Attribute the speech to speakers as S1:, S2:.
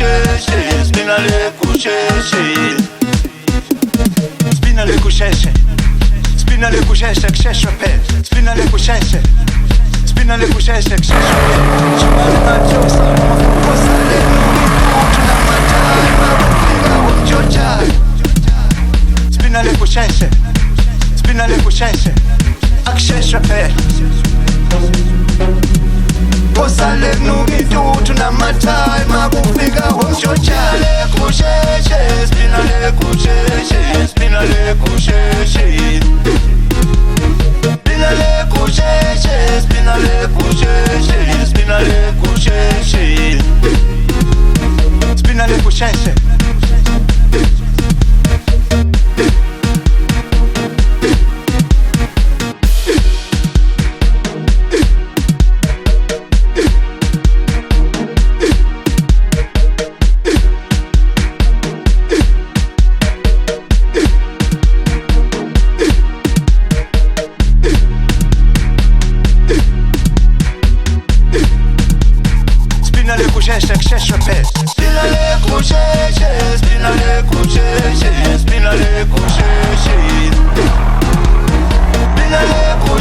S1: kusheshe, spinale kusheshe, spinale kusheshe, spinale kusheshe, kusheshe pe, spinale kusheshe, spinale kusheshe, kusheshe pe. Chimani machosa, mafukosa leno, tuna mataifa kufika umchocha. Spinale kusheshe, spinale kusheshe, kusheshe pe. Kosa lenu mitutu na matai makufika umchochale kusheshe, spinale kusheshe, spinale kusheshe, spinale kusheshe, spinale kusheshe, spinale kusheshe, spinale kusheshe. Spinale kusheshe, kusheshe pe. Spinale kusheshe.